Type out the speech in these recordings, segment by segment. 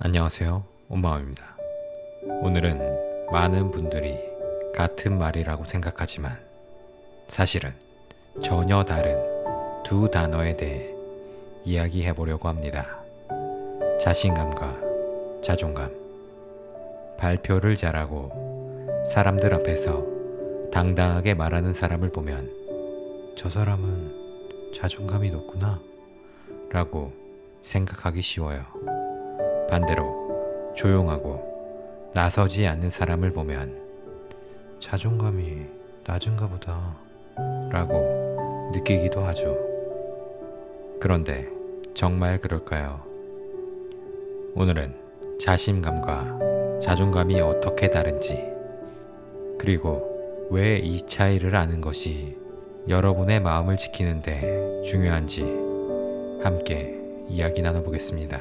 안녕하세요, 온마음입니다. 오늘은 많은 분들이 같은 말이라고 생각하지만 사실은 전혀 다른 두 단어에 대해 이야기해 보려고 합니다. 자신감과 자존감. 발표를 잘하고 사람들 앞에서 당당하게 말하는 사람을 보면 저 사람은 자존감이 높구나 라고 생각하기 쉬워요. 반대로 조용하고 나서지 않는 사람을 보면 자존감이 낮은가 보다 라고 느끼기도 하죠. 그런데 정말 그럴까요? 오늘은 자신감과 자존감이 어떻게 다른지, 그리고 왜 이 차이를 아는 것이 여러분의 마음을 지키는데 중요한지 함께 이야기 나눠보겠습니다.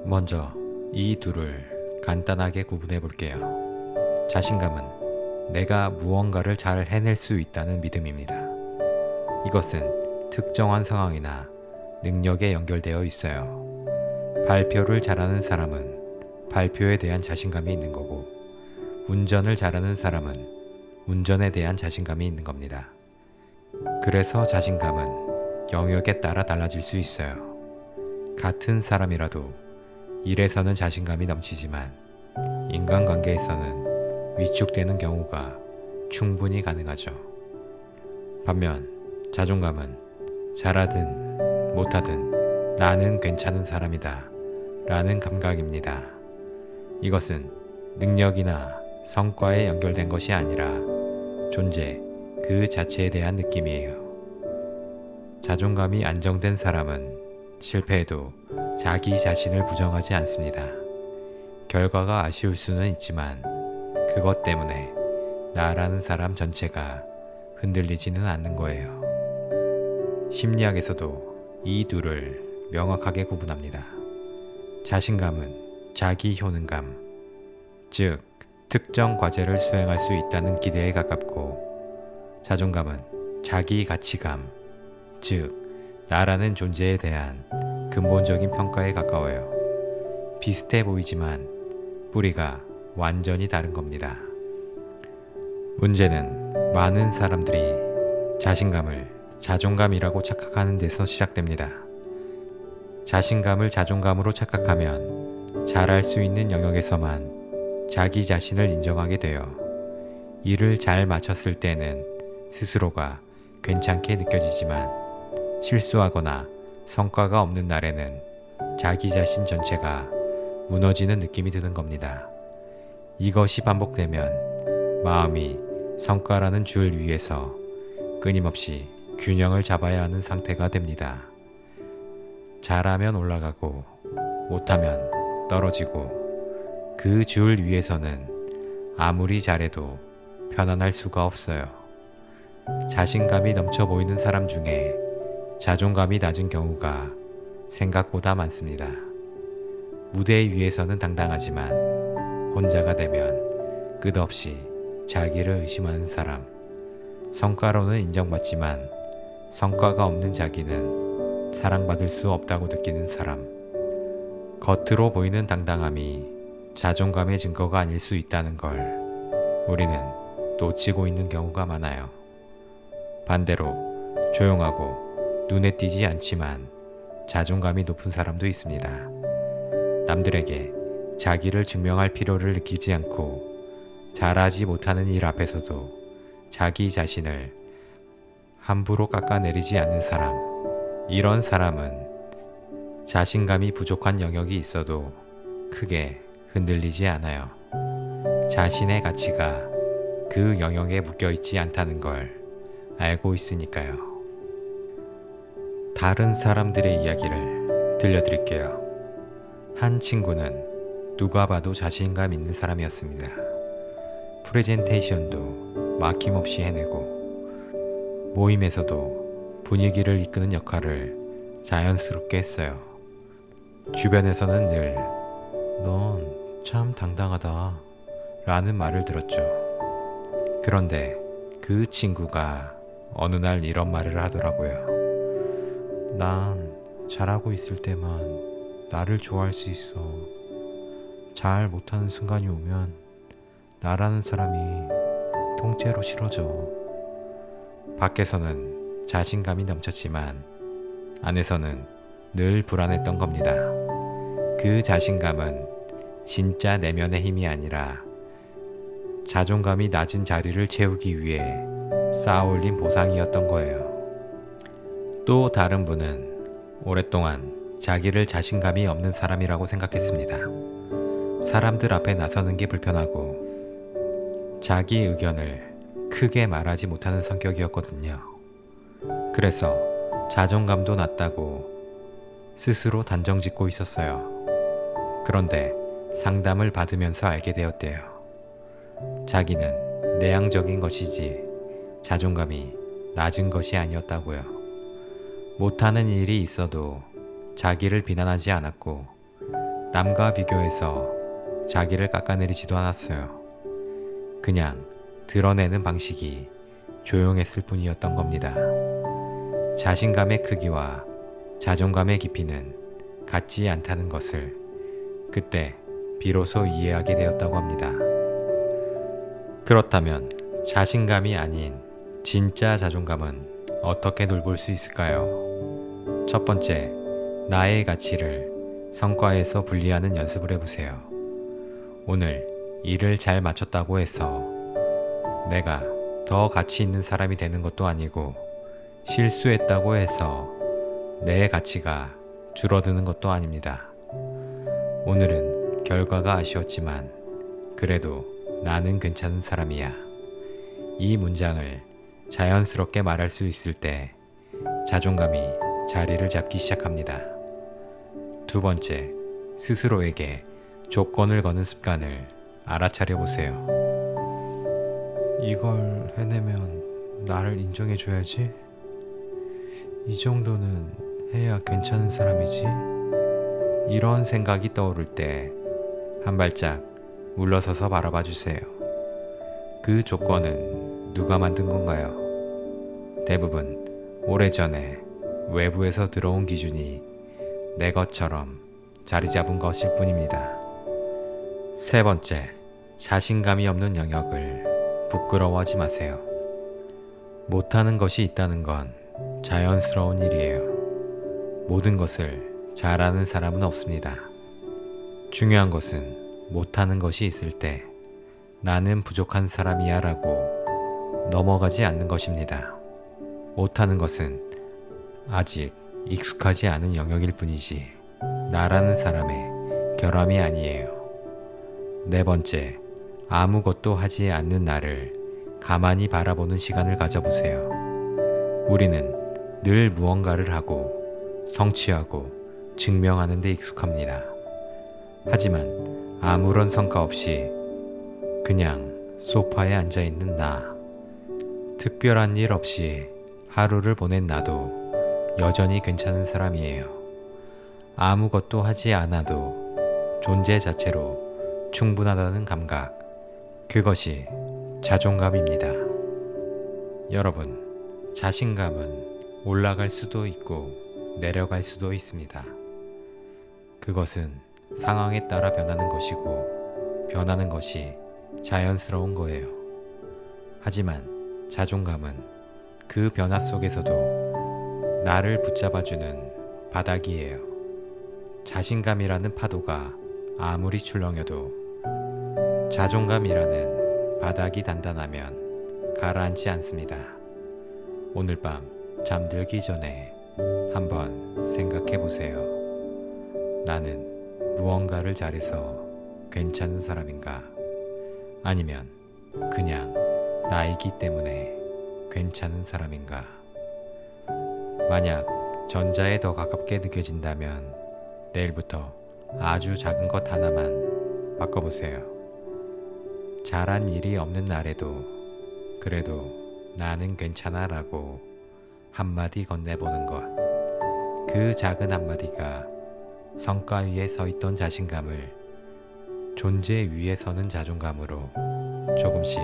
먼저 이 둘을 간단하게 구분해 볼게요. 자신감은 내가 무언가를 잘 해낼 수 있다는 믿음입니다. 이것은 특정한 상황이나 능력에 연결되어 있어요. 발표를 잘하는 사람은 발표에 대한 자신감이 있는 거고, 운전을 잘하는 사람은 운전에 대한 자신감이 있는 겁니다. 그래서 자신감은 영역에 따라 달라질 수 있어요. 같은 사람이라도 일에서는 자신감이 넘치지만 인간관계에서는 위축되는 경우가 충분히 가능하죠. 반면 자존감은 잘하든 못하든 나는 괜찮은 사람이다 라는 감각입니다. 이것은 능력이나 성과에 연결된 것이 아니라 존재 그 자체에 대한 느낌이에요. 자존감이 안정된 사람은 실패해도 자기 자신을 부정하지 않습니다. 결과가 아쉬울 수는 있지만 그것 때문에 나라는 사람 전체가 흔들리지는 않는 거예요. 심리학에서도 이 둘을 명확하게 구분합니다. 자신감은 자기 효능감, 즉 특정 과제를 수행할 수 있다는 기대에 가깝고, 자존감은 자기 가치감, 즉 나라는 존재에 대한 근본적인 평가에 가까워요. 비슷해 보이지만 뿌리가 완전히 다른 겁니다. 문제는 많은 사람들이 자신감을 자존감이라고 착각하는 데서 시작됩니다. 자신감을 자존감으로 착각하면 잘할 수 있는 영역에서만 자기 자신을 인정하게 돼요. 일을 잘 마쳤을 때는 스스로가 괜찮게 느껴지지만 실수하거나 성과가 없는 날에는 자기 자신 전체가 무너지는 느낌이 드는 겁니다. 이것이 반복되면 마음이 성과라는 줄 위에서 끊임없이 균형을 잡아야 하는 상태가 됩니다. 잘하면 올라가고 못하면 떨어지고, 그 줄 위에서는 아무리 잘해도 편안할 수가 없어요. 자신감이 넘쳐 보이는 사람 중에 자존감이 낮은 경우가 생각보다 많습니다. 무대 위에서는 당당하지만 혼자가 되면 끝없이 자기를 의심하는 사람, 성과로는 인정받지만 성과가 없는 자기는 사랑받을 수 없다고 느끼는 사람, 겉으로 보이는 당당함이 자존감의 증거가 아닐 수 있다는 걸 우리는 놓치고 있는 경우가 많아요. 반대로 조용하고 눈에 띄지 않지만 자존감이 높은 사람도 있습니다. 남들에게 자기를 증명할 필요를 느끼지 않고 잘하지 못하는 일 앞에서도 자기 자신을 함부로 깎아내리지 않는 사람, 이런 사람은 자신감이 부족한 영역이 있어도 크게 흔들리지 않아요. 자신의 가치가 그 영역에 묶여있지 않다는 걸 알고 있으니까요. 다른 사람들의 이야기를 들려드릴게요. 한 친구는 누가 봐도 자신감 있는 사람이었습니다. 프레젠테이션도 막힘없이 해내고 모임에서도 분위기를 이끄는 역할을 자연스럽게 했어요. 주변에서는 늘 넌 참 당당하다 라는 말을 들었죠. 그런데 그 친구가 어느 날 이런 말을 하더라고요. 난 잘하고 있을 때만 나를 좋아할 수 있어. 잘 못하는 순간이 오면 나라는 사람이 통째로 싫어져. 밖에서는 자신감이 넘쳤지만 안에서는 늘 불안했던 겁니다. 그 자신감은 진짜 내면의 힘이 아니라 자존감이 낮은 자리를 채우기 위해 쌓아올린 보상이었던 거예요. 또 다른 분은 오랫동안 자기를 자신감이 없는 사람이라고 생각했습니다. 사람들 앞에 나서는 게 불편하고 자기 의견을 크게 말하지 못하는 성격이었거든요. 그래서 자존감도 낮다고 스스로 단정짓고 있었어요. 그런데 상담을 받으면서 알게 되었대요. 자기는 내향적인 것이지 자존감이 낮은 것이 아니었다고요. 못하는 일이 있어도 자기를 비난하지 않았고 남과 비교해서 자기를 깎아내리지도 않았어요. 그냥 드러내는 방식이 조용했을 뿐이었던 겁니다. 자신감의 크기와 자존감의 깊이는 같지 않다는 것을 그때 비로소 이해하게 되었다고 합니다. 그렇다면 자신감이 아닌 진짜 자존감은 어떻게 돌볼 수 있을까요? 첫 번째, 나의 가치를 성과에서 분리하는 연습을 해보세요. 오늘 일을 잘 마쳤다고 해서 내가 더 가치 있는 사람이 되는 것도 아니고 실수했다고 해서 내 가치가 줄어드는 것도 아닙니다. 오늘은 결과가 아쉬웠지만 그래도 나는 괜찮은 사람이야. 이 문장을 자연스럽게 말할 수 있을 때 자존감이 자리를 잡기 시작합니다. 두 번째, 스스로에게 조건을 거는 습관을 알아차려 보세요. 이걸 해내면 나를 인정해줘야지. 이 정도는 해야 괜찮은 사람이지. 이런 생각이 떠오를 때 한 발짝 물러서서 바라봐 주세요. 그 조건은 누가 만든 건가요? 대부분 오래전에 외부에서 들어온 기준이 내 것처럼 자리 잡은 것일 뿐입니다. 세 번째, 자신감이 없는 영역을 부끄러워하지 마세요. 못하는 것이 있다는 건 자연스러운 일이에요. 모든 것을 잘하는 사람은 없습니다. 중요한 것은 못하는 것이 있을 때 나는 부족한 사람이야 라고 넘어가지 않는 것입니다. 못하는 것은 아직 익숙하지 않은 영역일 뿐이지 나라는 사람의 결함이 아니에요. 네 번째, 아무것도 하지 않는 나를 가만히 바라보는 시간을 가져보세요. 우리는 늘 무언가를 하고 성취하고 증명하는 데 익숙합니다. 하지만 아무런 성과 없이 그냥 소파에 앉아있는 나, 특별한 일 없이 하루를 보낸 나도 여전히 괜찮은 사람이에요. 아무것도 하지 않아도 존재 자체로 충분하다는 감각, 그것이 자존감입니다. 여러분, 자신감은 올라갈 수도 있고 내려갈 수도 있습니다. 그것은 상황에 따라 변하는 것이고 변하는 것이 자연스러운 거예요. 하지만 자존감은 그 변화 속에서도 나를 붙잡아주는 바닥이에요. 자신감이라는 파도가 아무리 출렁여도 자존감이라는 바닥이 단단하면 가라앉지 않습니다. 오늘 밤 잠들기 전에 한번 생각해 보세요. 나는 무언가를 잘해서 괜찮은 사람인가? 아니면 그냥 나이기 때문에 괜찮은 사람인가? 만약 전자에 더 가깝게 느껴진다면 내일부터 아주 작은 것 하나만 바꿔보세요. 잘한 일이 없는 날에도 그래도 나는 괜찮아 라고 한마디 건네보는 것. 그 작은 한마디가 성과 위에 서 있던 자신감을 존재 위에 서는 자존감으로 조금씩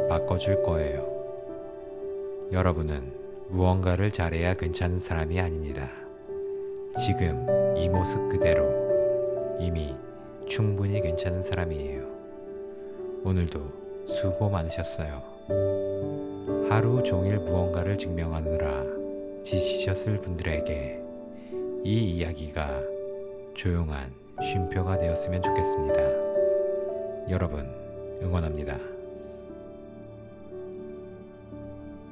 바꿔줄 거예요. 여러분은 무언가를 잘해야 괜찮은 사람이 아닙니다. 지금 이 모습 그대로 이미 충분히 괜찮은 사람이에요. 오늘도 수고 많으셨어요. 하루 종일 무언가를 증명하느라 지치셨을 분들에게 이 이야기가 조용한 쉼표가 되었으면 좋겠습니다. 여러분, 응원합니다.